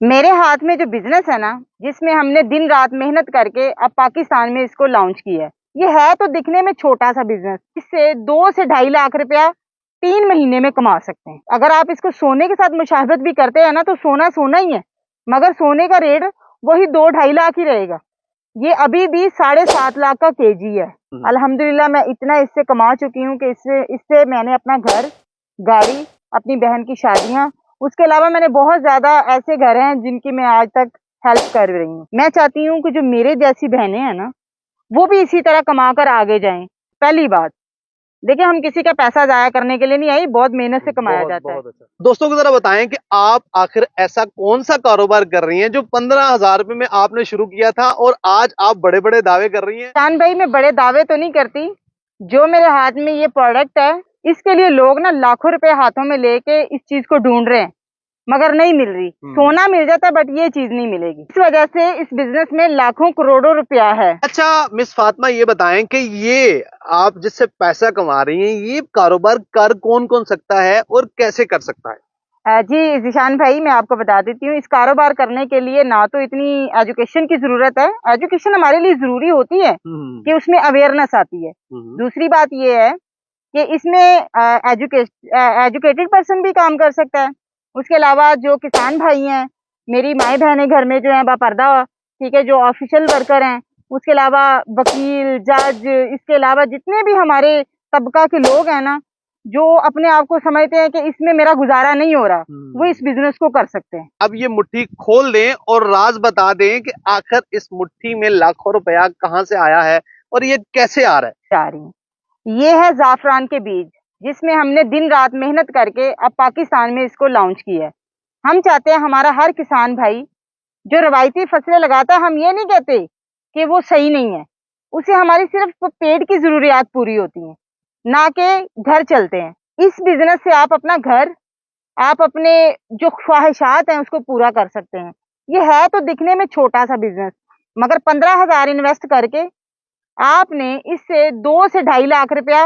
मेरे हाथ में जो बिजनेस है ना, जिसमें हमने दिन रात मेहनत करके अब पाकिस्तान में इसको लॉन्च किया है। ये है तो दिखने में छोटा सा बिजनेस, इससे 2 से 2.5 लाख रुपया 3 महीने में कमा सकते हैं। अगर आप इसको सोने के साथ मुशावरत भी करते हैं ना, तो सोना सोना ही है, मगर सोने का रेट वही 2-2.5 लाख ही रहेगा। ये अभी भी 7.5 लाख का केजी है। अल्हम्दुलिल्लाह मैं इतना इससे कमा चुकी हूँ कि इससे इससे मैंने अपना घर, गाड़ी, अपनी बहन की शादियां, उसके अलावा मैंने बहुत ज्यादा ऐसे घर हैं जिनकी मैं आज तक हेल्प कर रही हूँ। मैं चाहती हूँ कि जो मेरे जैसी बहनें हैं ना, वो भी इसी तरह कमा कर आगे जाएं। पहली बात, देखिए हम किसी का पैसा जाया करने के लिए नहीं आई, बहुत मेहनत से कमाया जाता है। बहुत अच्छा। दोस्तों को जरा बताएं कि आप आखिर ऐसा कौन सा कारोबार कर रही हैं जो 15,000 रुपए में आपने शुरू किया था और आज आप बड़े बड़े दावे कर रही हैं। शान भाई, मैं बड़े दावे तो नहीं करती। जो मेरे हाथ में ये प्रोडक्ट है, इसके लिए लोग ना लाखों रुपए हाथों में लेके इस चीज को ढूंढ रहे हैं, मगर नहीं मिल रही। सोना मिल जाता है बट ये चीज नहीं मिलेगी। इस वजह से इस बिजनेस में लाखों करोड़ों रुपया है। अच्छा मिस फातिमा, ये बताएं कि ये आप जिससे पैसा कमा रही हैं, ये कारोबार कर कौन कौन सकता है और कैसे कर सकता है? जी जिशान भाई, मैं आपको बता देती हूँ, इस कारोबार करने के लिए ना तो इतनी एजुकेशन की जरूरत है। एजुकेशन हमारे लिए जरूरी होती है कि उसमें अवेयरनेस आती है। दूसरी बात ये है कि इसमें एजुकेटेड पर्सन भी काम कर सकता है। उसके अलावा जो किसान भाई हैं, मेरी माएँ बहनें घर में जो है बापर्दा, ठीक है, जो ऑफिशियल वर्कर हैं, उसके अलावा वकील, जज, इसके अलावा जितने भी हमारे तबका के लोग हैं ना, जो अपने आप को समझते हैं कि इसमें मेरा गुजारा नहीं हो रहा, वो इस बिजनेस को कर सकते हैं। अब ये मुट्ठी खोल दें और राज बता दें कि आखिर इस मुट्ठी में लाखों रुपया कहाँ से आया है और ये कैसे आ रहा है। जा रही हैं, ये है जाफरान के बीज, जिसमें हमने दिन रात मेहनत करके अब पाकिस्तान में इसको लॉन्च किया है। हम चाहते हैं हमारा हर किसान भाई जो रवायती फसलें लगाता है, हम ये नहीं कहते कि वो सही नहीं है, उसे हमारी सिर्फ पेट की जरूरियात पूरी होती है, ना कि घर चलते हैं। इस बिजनेस से आप अपना घर, आप अपने जो ख्वाहिशात हैं उसको पूरा कर सकते हैं। ये है तो दिखने में छोटा सा बिजनेस, मगर 15,000 इन्वेस्ट करके आपने इससे 2 से 2.5 लाख रुपया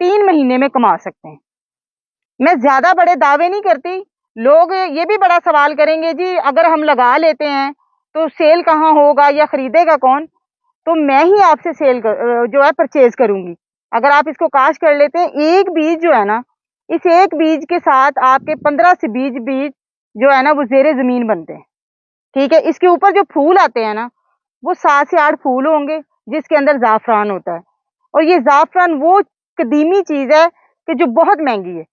3 महीने में कमा सकते हैं। मैं ज्यादा बड़े दावे नहीं करती। लोग ये भी बड़ा सवाल करेंगे, जी अगर हम लगा लेते हैं तो सेल कहाँ होगा या खरीदेगा कौन? तो मैं ही आपसे जो है परचेज करूंगी। अगर आप इसको काश कर लेते हैं, एक बीज जो है ना, इस एक बीज के साथ आपके 15 से 20 बीज जो है ना, वो जेरे जमीन बनते हैं। ठीक है, इसके ऊपर जो फूल आते हैं ना, वो 7 से 8 फूल होंगे, जिसके अंदर जाफरान होता है। और ये जाफरान वो कदीमी चीज है कि जो बहुत महंगी है।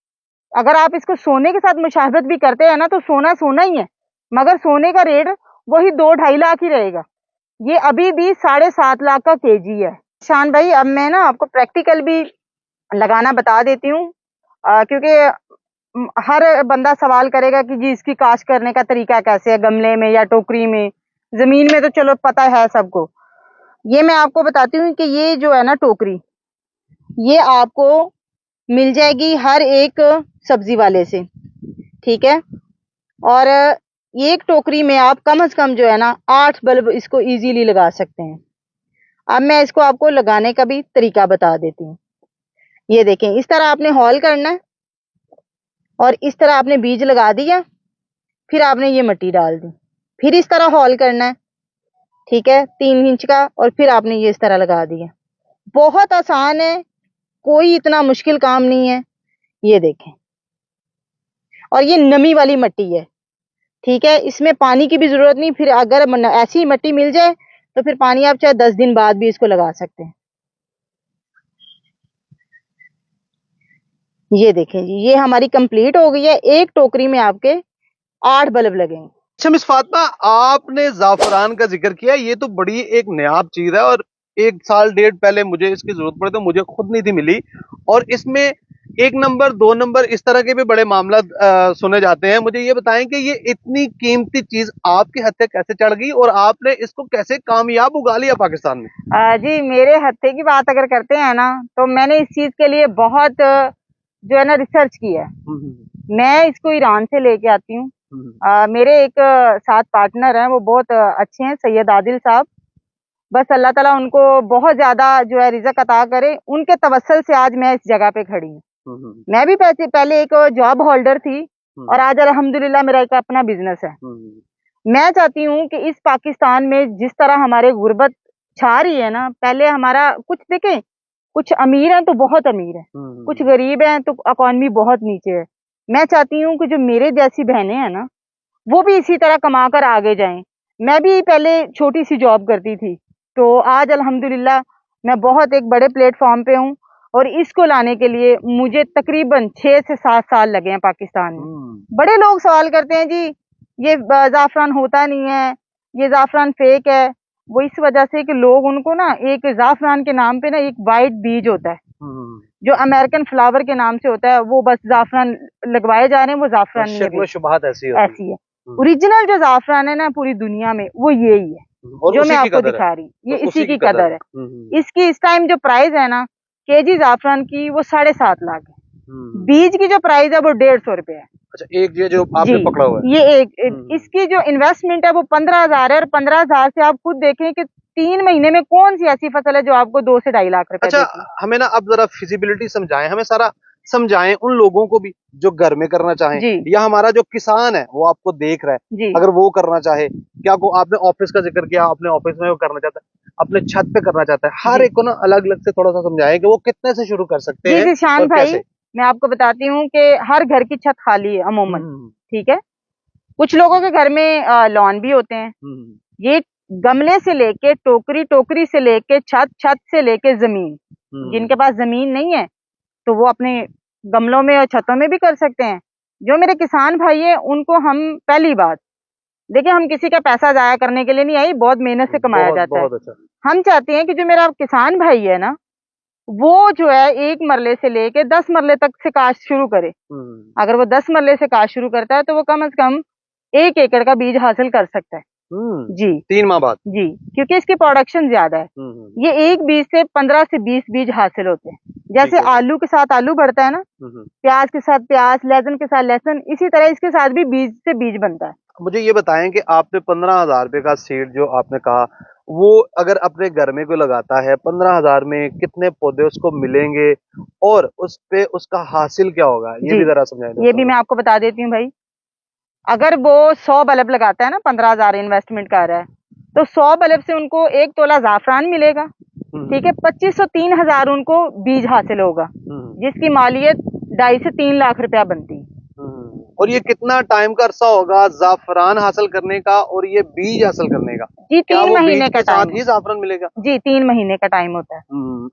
अगर आप इसको सोने के साथ मुशावरत भी करते हैं ना, तो सोना सोना ही है, मगर सोने का रेट वही 2-2.5 लाख ही रहेगा। ये अभी भी 7.5 लाख का केजी है। शान भाई, अब मैं ना आपको प्रैक्टिकल भी लगाना बता देती हूँ, क्योंकि हर बंदा सवाल करेगा कि जी इसकी काश्त करने का तरीका कैसे है, गमले में या टोकरी में, जमीन में तो चलो पता है सबको। ये मैं आपको बताती हूँ कि ये जो है ना टोकरी, ये आपको मिल जाएगी हर एक सब्जी वाले से, ठीक है। और एक टोकरी में आप कम से कम जो है ना 8 बल्ब इसको इजीली लगा सकते हैं। अब मैं इसको आपको लगाने का भी तरीका बता देती हूँ। ये देखें, इस तरह आपने हॉल करना है और इस तरह आपने बीज लगा दिया, फिर आपने ये मिट्टी डाल दी, फिर इस तरह हॉल करना है, ठीक है, 3 इंच का, और फिर आपने ये इस तरह लगा दिया। बहुत आसान है, कोई इतना मुश्किल काम नहीं है। ये देखें, और ये नमी वाली मिट्टी है, ठीक है, इसमें पानी की भी जरूरत नहीं। फिर अगर ऐसी मिट्टी मिल जाए तो फिर पानी आप चाहे 10 दिन बाद भी इसको लगा सकते हैं। ये देखें जी, ये हमारी कंप्लीट हो गई है। एक टोकरी में आपके 8 बल्ब लगेंगे। अच्छा मिस फातिमा, आपने जाफरान का जिक्र किया, ये तो बड़ी एक नायाब चीज है और 1 साल 1.5 पहले मुझे इसकी जरूरत पड़ी तो मुझे खुद नहीं थी मिली। और इसमें 1 नंबर 2 नंबर इस तरह के भी बड़े मामला सुने जाते हैं। मुझे ये बताएं कि ये इतनी कीमती चीज आपके हाथ तक कैसे चढ़ गई और आपने इसको कैसे कामयाब उगा लिया पाकिस्तान में? जी, मेरे हत्थे की बात अगर करते हैं ना, तो मैंने इस चीज के लिए बहुत जो है ना रिसर्च की है। मैं इसको ईरान से लेके आती हूँ। मेरे एक साथ पार्टनर हैं, वो बहुत अच्छे हैं, सैयद आदिल साहब। बस अल्लाह ताला उनको बहुत ज्यादा जो है रिज़्क अता करे, उनके तवस्सुल से आज मैं इस जगह पे खड़ी हूँ। मैं भी पहले एक जॉब होल्डर थी और आज अल्हम्दुलिल्लाह मेरा एक अपना बिजनेस है। मैं चाहती हूँ कि इस पाकिस्तान में जिस तरह हमारे गुर्बत छा रही है ना, पहले हमारा कुछ देखें, कुछ अमीर हैं तो बहुत अमीर हैं, कुछ गरीब हैं तो इकॉनमी बहुत नीचे है। मैं चाहती हूँ कि जो मेरे जैसी बहनें हैं ना, वो भी इसी तरह कमा कर आगे जाएं। मैं भी पहले छोटी सी जॉब करती थी, तो आज अल्हम्दुलिल्लाह मैं बहुत एक बड़े प्लेटफॉर्म पे हूँ, और इसको लाने के लिए मुझे तकरीबन 6 से 7 साल लगे हैं पाकिस्तान में। बड़े लोग सवाल करते हैं, जी ये ज़ाफ़रान होता नहीं है, ये ज़ाफ़रान फेक है। वो इस वजह से कि लोग उनको ना, एक ज़ाफ़रान के नाम पे ना एक वाइट बीज होता है जो अमेरिकन फ्लावर के नाम से होता है, वो बस ज़ाफ़रान लगवाए जा रहे हैं, वो ज़ाफ़रान नहीं है, शुबहत ऐसी ऐसी है। ओरिजिनल जो ज़ाफ़रान है ना पूरी दुनिया में, वो यही है जो मैं आपको दिखा रही, ये इसी की कदर है। इसकी इस टाइम जो प्राइस है ना केजी ज़ाफ़रान की, वो 7.5 लाख है। बीज की जो प्राइस है वो 150 रुपए है। अच्छा, एक ये जो आपने पकड़ा हुआ है, ये एक इसकी जो इन्वेस्टमेंट है वो 15,000 है, और 15,000 से आप खुद देखें कि 3 महीने में कौन सी ऐसी फसल है जो आपको 2 से 2.5 लाख रुपए देती है। हमें ना अब जरा फिजिबिलिटी समझाएं, हमें सारा समझाएं उन लोगों को भी जो घर में करना चाहें, या हमारा जो किसान है वो आपको देख रहा है, अगर वो करना चाहे, क्या को आपने ऑफिस का जिक्र किया, अपने ऑफिस में वो करना चाहता है, अपने छत पे करना चाहता है, हर एक को ना अलग अलग से थोड़ा सा समझाएं कि वो कितने से शुरू कर सकते हैं। शान भाई, मैं आपको बताती हूँ कि हर घर की छत खाली है अमूमन, ठीक है। कुछ लोगों के घर में लॉन भी होते हैं। ये गमले से लेके टोकरी, टोकरी से लेके छत, छत से लेके जमीन, जिनके पास जमीन नहीं है तो वो अपने गमलों में और छतों में भी कर सकते हैं। जो मेरे किसान भाई है उनको हम, पहली बात देखिए, हम किसी का पैसा जाया करने के लिए नहीं आई, बहुत मेहनत से कमाया जाता है। अच्छा। हम चाहते हैं कि जो मेरा किसान भाई है ना, वो जो है 1 मरले से लेके 10 मरले तक से काश्त शुरू करे। अगर वो 10 मरले से काश्त शुरू करता है तो वो कम से कम 1 एकड़ का बीज हासिल कर सकता है। जी 3 माह बाद, जी, क्योंकि इसकी प्रोडक्शन ज्यादा है। ये एक बीज से 15 से 20 बीज हासिल होते हैं। जैसे आलू के साथ आलू बढ़ता है ना, प्याज के साथ प्याज, लहसुन के साथ लहसुन, इसी तरह इसके साथ भी बीज से बीज बनता है। मुझे ये बताएं कि आपने 15,000 रुपए का सीड जो आपने कहा, वो अगर अपने घर में कोई लगाता है, 15,000 में कितने पौधे उसको मिलेंगे और उस पे उसका हासिल क्या होगा, ये भी जरा समझाएं। ये भी मैं आपको बता देती हूँ भाई। अगर वो 100 बल्ब लगाता है ना, 15,000 इन्वेस्टमेंट कर रहा है, तो 100 बल्ब से उनको 1 तोला ज़ाफ़रान मिलेगा, ठीक है। 2500-3000 उनको बीज हासिल होगा, जिसकी मालियत 2.5 से 3 लाख रुपया बनती है। और ये कितना टाइम का अरसा होगा ज़ाफ़रान हासिल करने का और ये बीज हासिल करने का? जी 3 महीने का टाइम, ही ज़ाफ़रान मिलेगा? जी 3 महीने का टाइम होता है।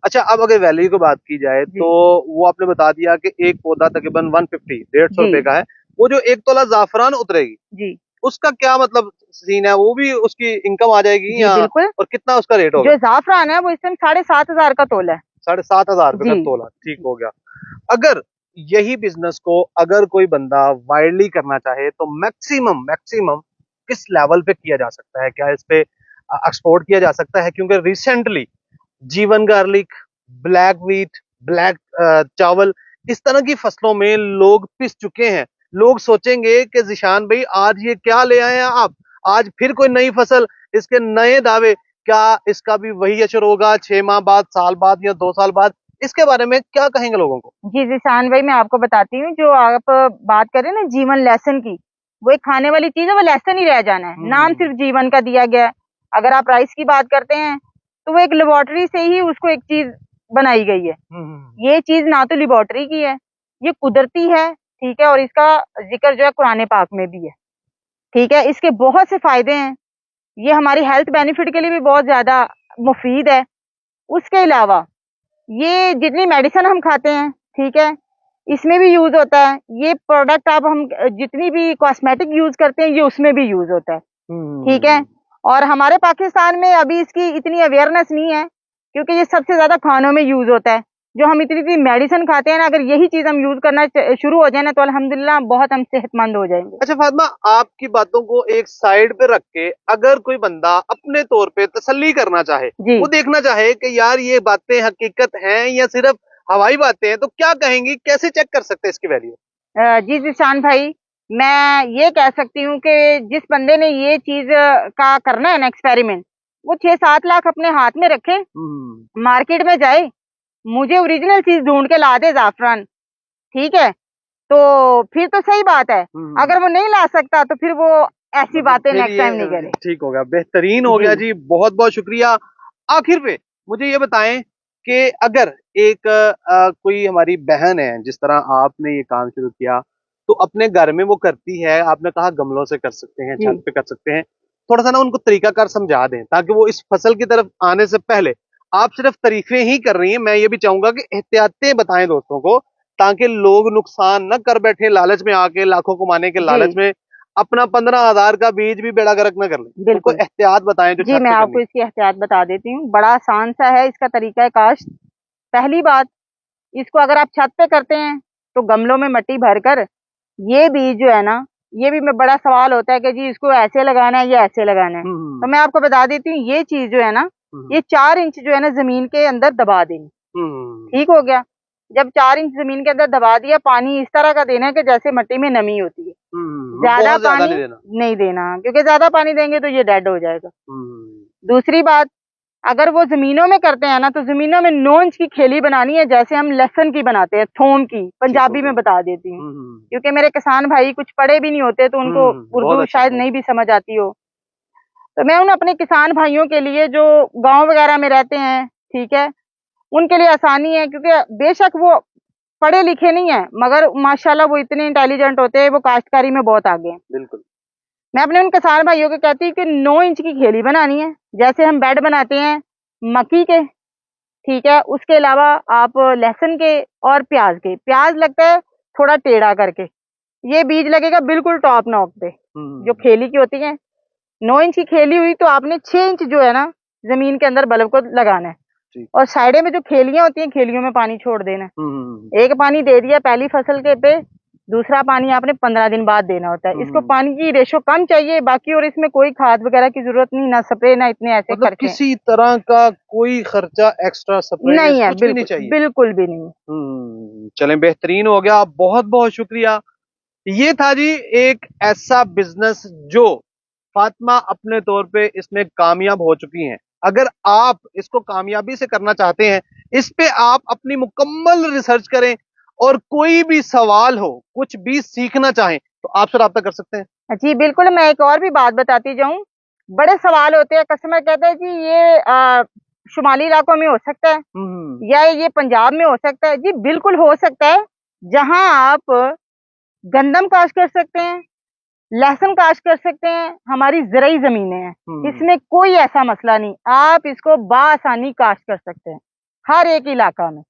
अच्छा, अब अगर वैल्यू की बात की जाए तो वो आपने बता दिया कि एक पौधा तकरीबन 150-150 रुपए का है। वो जो 1 तोला ज़ाफ़रान उतरेगी जी, उसका क्या मतलब सीन है, वो भी उसकी इनकम आ जाएगी या? बिल्कुल। और कितना उसका रेट होगा? जो ज़ाफ़रान है वो इस टाइम 7,500 का तोला है। 7,500 रुपए का तोला, ठीक हो गया। अगर यही बिजनेस को अगर कोई बंदा वाइडली करना चाहे तो मैक्सिमम किस लेवल पे किया जा सकता है? क्या इस पे एक्सपोर्ट किया जा सकता है? क्योंकि रिसेंटली जीवन गार्लिक, ब्लैक व्हीट, ब्लैक चावल, इस तरह की फसलों में लोग पिस चुके हैं। लोग सोचेंगे कि ज़िशान भाई आज ये क्या ले आए हैं आप, आज फिर कोई नई फसल, इसके नए दावे, क्या इसका भी वही असर होगा 6 माह बाद, साल बाद या 2 साल बाद? इसके बारे में क्या कहेंगे लोगों को? जी ज़िशान भाई, मैं आपको बताती हूँ, जो आप बात कर रहे हैं ना जीवन लहसुन की, वो एक खाने वाली चीज है, वो लहसुन ही रह जाना है, नाम सिर्फ जीवन का दिया गया है। अगर आप राइस की बात करते हैं तो वो एक लेबोरेटरी से ही उसको एक चीज बनाई गई है। ये चीज ना तो लेबोरेटरी की है, ये कुदरती है, ठीक है। और इसका जिक्र जो है कुरान पाक में भी है, ठीक है। इसके बहुत से फायदे हैं, ये हमारी हेल्थ बेनिफिट के लिए भी बहुत ज्यादा मुफीद है। उसके अलावा ये जितनी मेडिसिन हम खाते हैं, ठीक है, इसमें भी यूज होता है। ये प्रोडक्ट आप हम जितनी भी कॉस्मेटिक यूज करते हैं ये उसमें भी यूज होता है, ठीक है। और हमारे पाकिस्तान में अभी इसकी इतनी अवेयरनेस नहीं है, क्योंकि ये सबसे ज्यादा खानों में यूज होता है। जो हम इतनी मेडिसिन खाते हैं ना, अगर यही चीज हम यूज करना शुरू हो जाए ना, तो अल्हम्दुलिल्लाह बहुत हम सेहतमंद हो जाएंगे। अच्छा फातिमा, आपकी बातों को एक साइड पे रख के अगर कोई बंदा अपने तौर पे तसल्ली करना चाहे, वो देखना चाहे कि यार ये बातें हकीकत हैं या सिर्फ हवाई बातें हैं, तो क्या कहेंगी, कैसे चेक कर सकते हैं इसकी वैल्यू? जी ज़िशान भाई, मैं ये कह सकती हूँ कि जिस बंदे ने ये चीज का करना है ना एक्सपेरिमेंट, वो 6-7 लाख अपने हाथ में रखे, मार्केट में जाए, मुझे ओरिजिनल चीज ढूंढ के ला दे ज़ाफ़रान, ठीक है, तो फिर तो सही बात है। अगर वो नहीं ला सकता तो फिर वो ऐसी बातें फिर नेक्स्ट टाइम नहीं करें। ठीक हो गया, बेहतरीन हो गया जी, बहुत बहुत शुक्रिया। आखिर पे मुझे ये बताएं कि अगर एक कोई हमारी बहन है, जिस तरह आपने ये काम शुरू किया, तो अपने घर में वो करती है, आपने कहा गमलों से कर सकते हैं, जी छत पे कर सकते हैं, थोड़ा सा ना उनको तरीकाकार समझा दें ताकि वो इस फसल की तरफ आने से पहले, आप सिर्फ तारीफें ही कर रही हैं, मैं ये भी चाहूंगा कि एहतियातें बताएं दोस्तों को, ताकि लोग नुकसान न कर बैठे लालच में आके, लाखों कमाने के लालच जी में अपना 15,000 का बीज भी बेड़ा गर्क न कर ले। उनको बिल्कुल। एहतियात बताएं जो जी छत मैं पे आपको करनी। इसकी एहतियात बता देती हूँ, बड़ा आसान सा है इसका तरीका काश्त। पहली बात, इसको अगर आप छत पे करते हैं तो गमलों में मिट्टी भरकर ये बीज जो है ना, ये भी में बड़ा सवाल होता है कि जी इसको ऐसे लगाना है या ऐसे लगाना है। तो मैं आपको बता देती हूँ, ये चीज जो है ना, ये 4 इंच जो है ना जमीन के अंदर दबा देनी। ठीक हो गया। जब 4 इंच जमीन के अंदर दबा दिया, पानी इस तरह का देना है कि जैसे मिट्टी में नमी होती है। ज्यादा बहुत ज्यादा पानी नहीं देना, क्योंकि ज्यादा पानी देंगे तो ये डेड हो जाएगा। देना। दूसरी बात, अगर वो जमीनों में करते हैं ना, तो जमीनों में 9 इंच की खेली बनानी है, जैसे हम लहसुन की बनाते हैं, थोम की, पंजाबी में बता देती हूँ, क्योंकि मेरे किसान भाई कुछ पढ़े भी नहीं होते तो उनको उर्दू शायद नहीं भी समझ आती हो। तो मैं उन अपने किसान भाइयों के लिए जो गांव वगैरह में रहते हैं, ठीक है, उनके लिए आसानी है, क्योंकि बेशक वो पढ़े लिखे नहीं है, मगर माशाल्लाह वो इतने इंटेलिजेंट होते हैं, वो काश्तकारी में बहुत आगे हैं। बिल्कुल। मैं अपने उन किसान भाइयों को कहती हूँ कि 9 इंच की खेली बनानी है, जैसे हम बेड बनाते हैं मक्की के, ठीक है। उसके अलावा आप लहसुन के और प्याज के, प्याज लगता है थोड़ा टेढ़ा करके, ये बीज लगेगा बिल्कुल टॉप नॉक पे, जो खेली की होती है। 9 इंच की खेली हुई तो आपने 6 इंच जो है ना जमीन के अंदर बल्ब को लगाना है, और साइडे में जो खेलियां होती हैं, खेलियों में पानी छोड़ देना है। एक पानी दे दिया पहली फसल के पे, दूसरा पानी आपने 15 दिन बाद देना होता है। इसको पानी की रेशो कम चाहिए बाकी, और इसमें कोई खाद वगैरह की जरूरत नहीं, ना स्प्रे, ना इतने ऐसे मतलब खर्चे किसी तरह का कोई खर्चा एक्स्ट्रा स्प्रे नहीं है, कुछ भी नहीं चाहिए। बिल्कुल भी नहीं। चलें, बेहतरीन हो गया, बहुत बहुत शुक्रिया। ये था जी एक ऐसा बिजनेस जो फातिमा अपने तौर पे इसमें कामयाब हो चुकी हैं। अगर आप इसको कामयाबी से करना चाहते हैं, इस पे आप अपनी मुकम्मल रिसर्च करें, और कोई भी सवाल हो, कुछ भी सीखना चाहें, तो आपसे राब्ता कर सकते हैं। जी बिल्कुल। मैं एक और भी बात बताती जाऊं, बड़े सवाल होते हैं, कस्टमर कहते हैं जी ये शुमाली इलाकों में हो सकता है या ये पंजाब में हो सकता है। जी बिल्कुल हो सकता है। जहां आप गंदम काश्त कर सकते हैं, लहसुन काश्त कर सकते हैं, हमारी ज़राई जमीनें हैं, इसमें कोई ऐसा मसला नहीं, आप इसको बासानी काश्त कर सकते हैं हर एक इलाका में।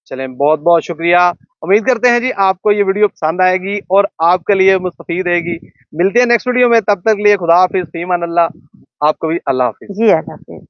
चलें, बहुत बहुत शुक्रिया। उम्मीद करते हैं जी आपको ये वीडियो पसंद आएगी और आपके लिए मुस्तफीद रहेगी। मिलते हैं नेक्स्ट वीडियो में, तब तक लिए खुदा हाफिज, फीमान अल्लाह। आपको भी अल्लाह हाफिज। जी अल्लाह हाफिज।